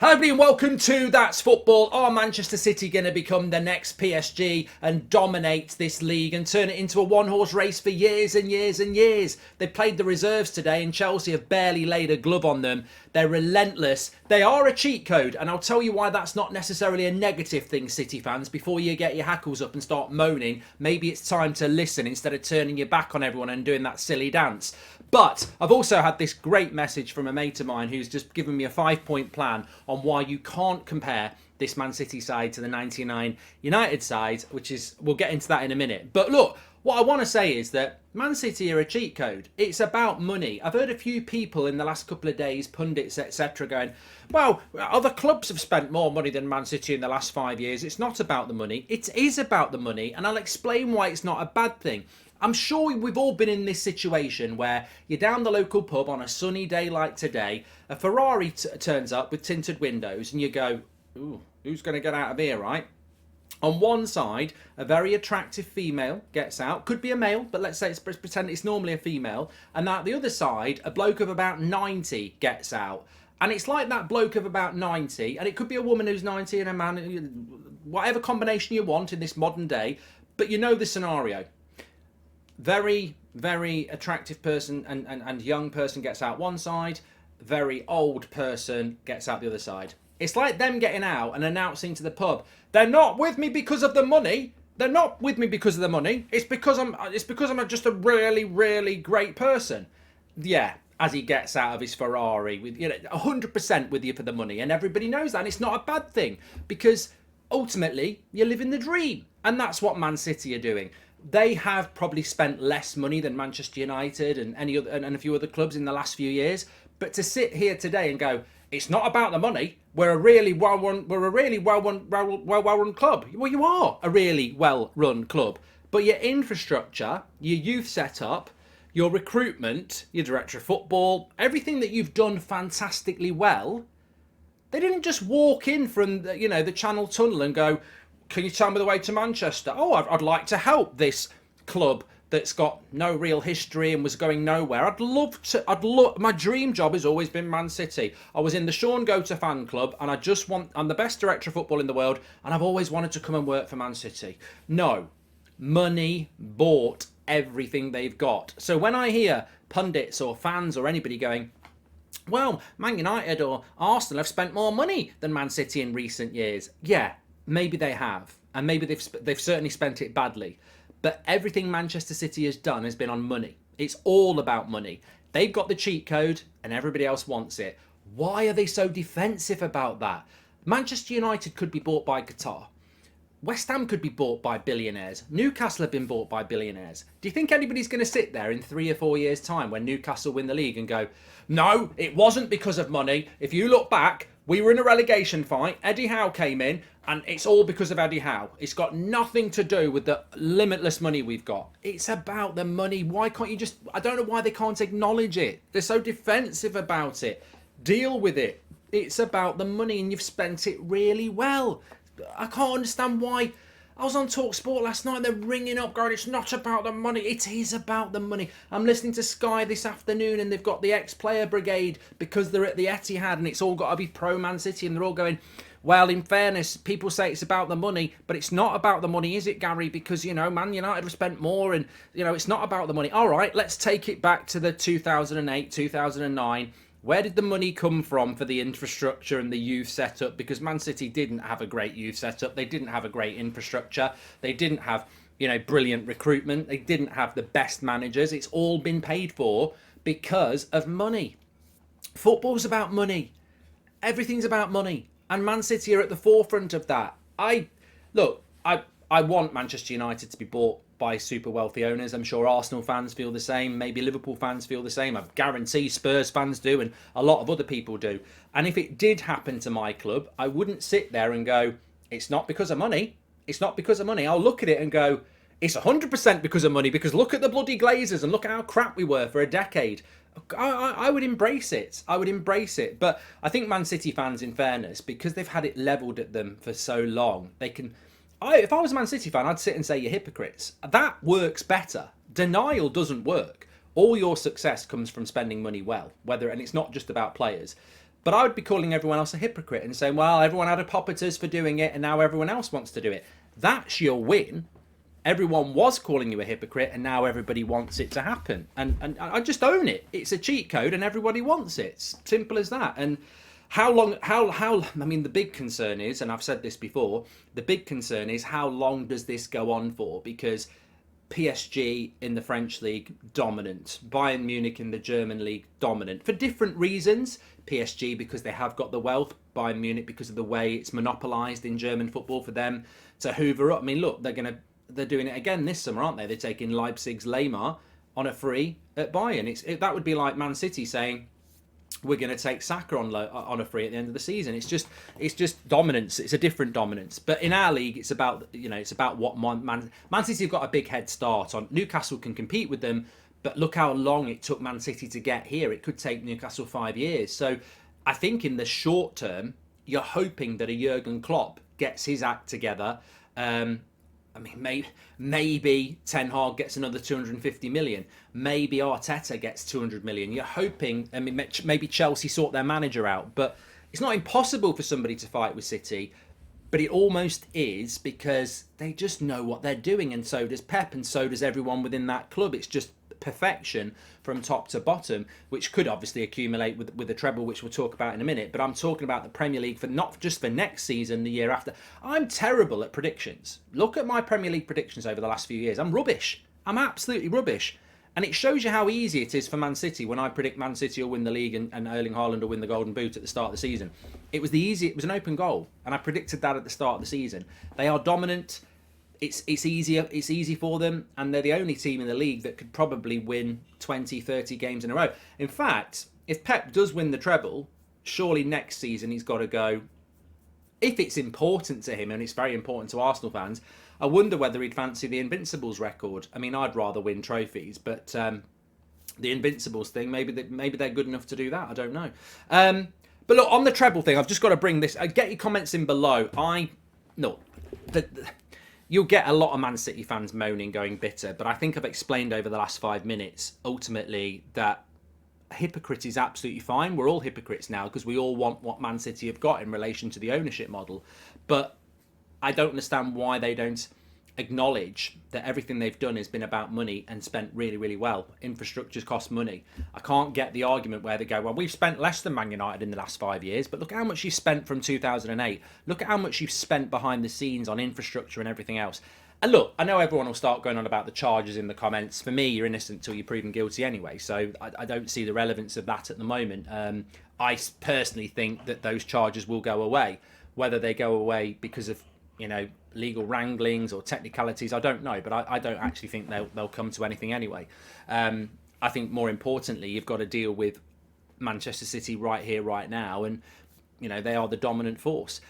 Hello everybody and welcome to That's Football. Are Manchester City going to become the next PSG and dominate this league and turn it into a one-horse race for years and years and years? They played the reserves today and Chelsea have barely laid a glove on them. They're relentless. They are a cheat code, and I'll tell you why that's not necessarily a negative thing, City fans. Before you get your hackles up and start moaning, maybe it's time to listen instead of turning your back on everyone and doing that silly dance. But I've also had this great message from a mate of mine who's just given me a 5-point plan on why you can't compare this Man City side to the 99 United side, which is, we'll get into that in a minute. But look, what I want to say is that Man City are a cheat code. It's about money. I've heard a few people in the last couple of days, pundits, etc., going, well, other clubs have spent more money than Man City in the last 5 years. It's not about the money. It is about the money, and I'll explain why it's not a bad thing. I'm sure we've all been in this situation where you're down the local pub on a sunny day like today, a Ferrari turns up with tinted windows and you go, ooh, who's going to get out of here, right? On one side, a very attractive female gets out. Could be a male, but let's say pretend it's normally a female. And at the other side, a bloke of about 90 gets out. And it's like that bloke of about 90, and it could be a woman who's 90 and a man, whatever combination you want in this modern day, but you know the scenario. Very, very attractive person and young person gets out one side. Very old person gets out the other side. It's like them getting out and announcing to the pub, they're not with me because of the money. They're not with me because of the money. It's because I'm just a really, really great person. Yeah, as he gets out of his Ferrari with 100% with you for the money, and everybody knows that. And it's not a bad thing because ultimately you're living the dream, and that's what Man City are doing. They have probably spent less money than Manchester United and any other and a few other clubs in the last few years. But to sit here today and go, it's not about the money. We're a really well-run club. Well, you are a really well-run club. But your infrastructure, your youth setup, your recruitment, your director of football, everything that you've done fantastically well, they didn't just walk in from the Channel Tunnel and go, can you tell me the way to Manchester? Oh, I'd like to help this club that's got no real history and was going nowhere. My dream job has always been Man City. I was in the Sean Goater fan club and I'm the best director of football in the world and I've always wanted to come and work for Man City. No, money bought everything they've got. So when I hear pundits or fans or anybody going, well, Man United or Arsenal have spent more money than Man City in recent years. Yeah, maybe they have, and maybe they've certainly spent it badly. But everything Manchester City has done has been on money. It's all about money. They've got the cheat code, and everybody else wants it. Why are they so defensive about that? Manchester United could be bought by Qatar. West Ham could be bought by billionaires. Newcastle have been bought by billionaires. Do you think anybody's going to sit there in 3 or 4 years' time when Newcastle win the league and go, no, it wasn't because of money. If you look back, we were in a relegation fight. Eddie Howe came in, and it's all because of Eddie Howe. It's got nothing to do with the limitless money we've got. It's about the money. Why can't you just... I don't know why they can't acknowledge it. They're so defensive about it. Deal with it. It's about the money, and you've spent it really well. I can't understand why. I was on TalkSport last night. They're ringing up, going, it's not about the money. It is about the money. I'm listening to Sky this afternoon, and they've got the ex-player brigade because they're at the Etihad, and it's all got to be pro-Man City, and they're all going, well, in fairness, people say it's about the money, but it's not about the money, is it, Gary? Because, Man United have spent more, and, it's not about the money. All right, let's take it back to the 2008, 2009. Where did the money come from for the infrastructure and the youth setup? Because Man City didn't have a great youth setup. They didn't have a great infrastructure. They didn't have, brilliant recruitment. They didn't have the best managers. It's all been paid for because of money. Football's about money. Everything's about money. And Man City are at the forefront of that. I want Manchester United to be bought by super wealthy owners. I'm sure Arsenal fans feel the same. Maybe Liverpool fans feel the same. I guarantee Spurs fans do, and a lot of other people do. And if it did happen to my club, I wouldn't sit there and go, it's not because of money. It's not because of money. I'll look at it and go, it's 100% because of money, because look at the bloody Glazers and look at how crap we were for a decade. I would embrace it. I would embrace it. But I think Man City fans, in fairness, because they've had it levelled at them for so long, they can... if I was a Man City fan, I'd sit and say you're hypocrites. That works better. Denial doesn't work. All your success comes from spending money well, and it's not just about players. But I would be calling everyone else a hypocrite and saying, well, everyone had a pop at us for doing it and now everyone else wants to do it. That's your win. Everyone was calling you a hypocrite and now everybody wants it to happen. And I just own it. It's a cheat code and everybody wants it. It's simple as that. And how long, I mean, the big concern is, and I've said this before, the big concern is how long does this go on for? Because PSG in the French league, dominant. Bayern Munich in the German league, dominant. For different reasons. PSG because they have got the wealth. Bayern Munich because of the way it's monopolised in German football for them to hoover up. I mean, look, they're doing it again this summer, aren't they? They're taking Leipzig's Lamar on a free at Bayern. That would be like Man City saying, we're going to take Saka on a free at the end of the season. It's just dominance. It's a different dominance. But in our league, it's about what Man City have got a big head start on. Newcastle can compete with them, but look how long it took Man City to get here. It could take Newcastle 5 years. So I think in the short term, you're hoping that a Jurgen Klopp gets his act together. I mean, maybe Ten Hag gets another 250 million. Maybe Arteta gets 200 million. You're hoping, I mean, maybe Chelsea sort their manager out. But it's not impossible for somebody to fight with City. But it almost is because they just know what they're doing. And so does Pep and so does everyone within that club. It's just perfection from top to bottom, which could obviously accumulate with a treble, which we'll talk about in a minute. But I'm talking about the Premier League for not just for next season, the year after. I'm terrible at predictions. Look at my Premier League predictions over the last few years. I'm rubbish. I'm absolutely rubbish. And it shows you how easy it is for Man City when I predict Man City will win the league and Erling Haaland will win the Golden Boot at the start of the season. It was an open goal, and I predicted that at the start of the season. They are dominant. It's easy for them, and they're the only team in the league that could probably win 20, 30 games in a row. In fact, if Pep does win the treble, surely next season he's got to go, if it's important to him, and it's very important to Arsenal fans, I wonder whether he'd fancy the Invincibles record. I mean, I'd rather win trophies, but the Invincibles thing, maybe they're good enough to do that. I don't know. But look, on the treble thing, I've just got to bring this. Get your comments in below. You'll get a lot of Man City fans moaning, going bitter, but I think I've explained over the last 5 minutes, ultimately, that a hypocrite is absolutely fine. We're all hypocrites now because we all want what Man City have got in relation to the ownership model. But I don't understand why they don't acknowledge that everything they've done has been about money and spent really, really well. Infrastructure's cost money. I can't get the argument where they go, well, we've spent less than Man United in the last 5 years, but look at how much you've spent from 2008. Look at how much you've spent behind the scenes on infrastructure and everything else. And look, I know everyone will start going on about the charges in the comments. For me, you're innocent till you're proven guilty anyway, so I don't see the relevance of that at the moment. I personally think that those charges will go away. Whether they go away because of legal wranglings or technicalities, I don't know, but I don't actually think they'll come to anything anyway. I think more importantly, you've got to deal with Manchester City right here, right now, and they are the dominant force.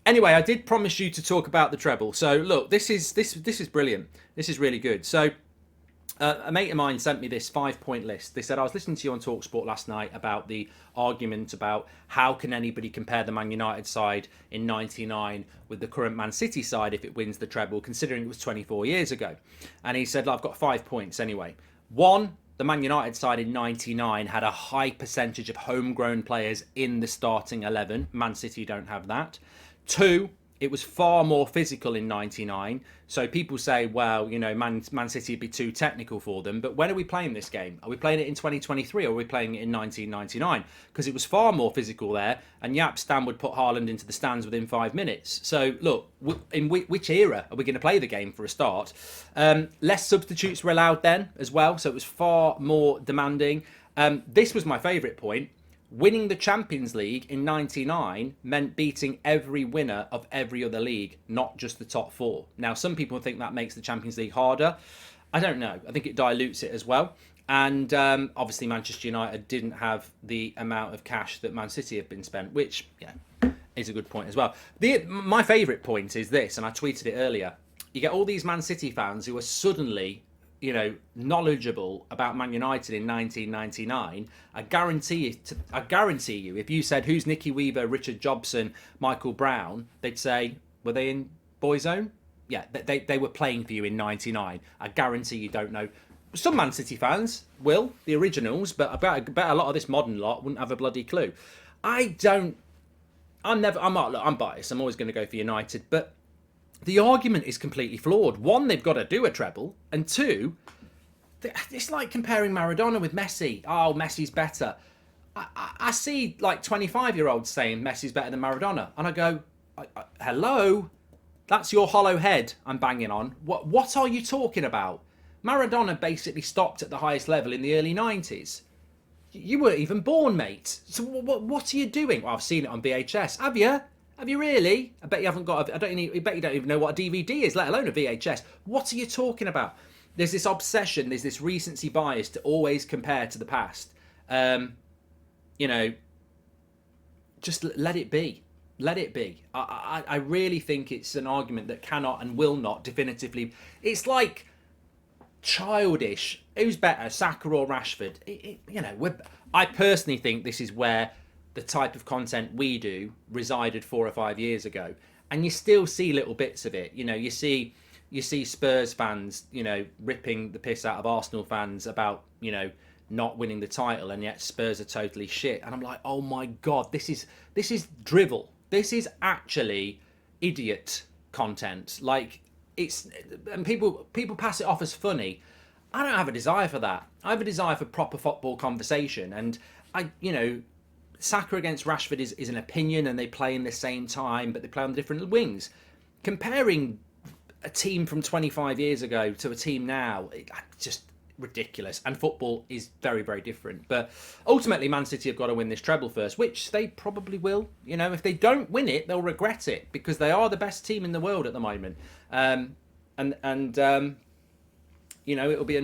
Anyway, I did promise you to talk about the treble. So look, this is brilliant. This is really good. So a mate of mine sent me this 5-point list. They said, I was listening to you on TalkSport last night about the argument about how can anybody compare the Man United side in 99 with the current Man City side if it wins the treble, considering it was 24 years ago. And he said, I've got 5 points anyway. 1, the Man United side in 99 had a high percentage of homegrown players in the starting 11. Man City don't have that. 2, it was far more physical in 99. So people say, well, Man City would be too technical for them. But when are we playing this game? Are we playing it in 2023 or are we playing it in 1999? Because it was far more physical there. And Jaap Stam would put Haaland into the stands within 5 minutes. So look, in which era are we going to play the game for a start? Less substitutes were allowed then as well. So it was far more demanding. This was my favourite point. Winning the Champions League in 99 meant beating every winner of every other league, not just the top 4. Now, some people think that makes the Champions League harder. I don't know. I think it dilutes it as well. And obviously, Manchester United didn't have the amount of cash that Man City have been spent, which is a good point as well. My favourite point is this, and I tweeted it earlier. You get all these Man City fans who are suddenly knowledgeable about Man United in 1999. I guarantee you, if you said who's Nicky Weaver, Richard Jobson, Michael Brown, they'd say, were they in Boyzone? Yeah, they were playing for you in 99. I guarantee you don't know. Some Man City fans will, the originals, but I bet a lot of this modern lot wouldn't have a bloody clue. I don't. I'm biased. I'm always going to go for United, but the argument is completely flawed. One, they've got to do a treble, and two, it's like comparing Maradona with Messi. Oh, Messi's better. I see like 25-year-olds saying Messi's better than Maradona, and I go, hello, that's your hollow head I'm banging on. What are you talking about? Maradona basically stopped at the highest level in the early 90s. You weren't even born, mate. So what are you doing? Well, I've seen it on VHS. Have you? Have you really? I bet you haven't got. I bet you don't even know what a DVD is, let alone a VHS. What are you talking about? There's this obsession. There's this recency bias to always compare to the past. Just let it be. Let it be. I really think it's an argument that cannot and will not definitively. It's like childish. Who's better, Saka or Rashford? I personally think this is where the type of content we do resided 4 or 5 years ago, and you still see little bits of it. You see Spurs fans, ripping the piss out of Arsenal fans about, not winning the title, and yet Spurs are totally shit. And I'm like, oh my god, this is drivel. This is actually idiot content. Like, and people pass it off as funny. I don't have a desire for that. I have a desire for proper football conversation. And Saka against Rashford is an opinion, and they play in the same time, but they play on different wings. Comparing a team from 25 years ago to a team now, just ridiculous. And football is very, very different. But ultimately, Man City have got to win this treble first, which they probably will. If they don't win it, they'll regret it, because they are the best team in the world at the moment. It'll be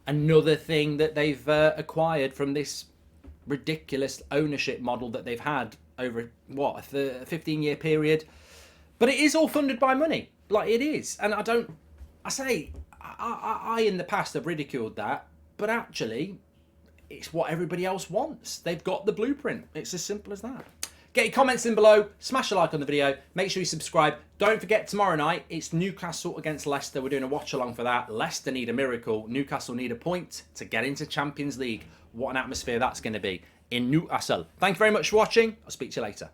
another thing that they've acquired from this ridiculous ownership model that they've had over a 15-year period. But it is all funded by money, like it is. And I in the past have ridiculed that, but actually it's what everybody else wants. They've got the blueprint. It's as simple as that. Get your comments in below, smash a like on the video, make sure you subscribe. Don't forget, tomorrow night it's Newcastle against Leicester. We're doing a watch along for that. Leicester need a miracle. Newcastle need a point to get into Champions League. What an atmosphere that's going to be in Newcastle. Thank you very much for watching. I'll speak to you later.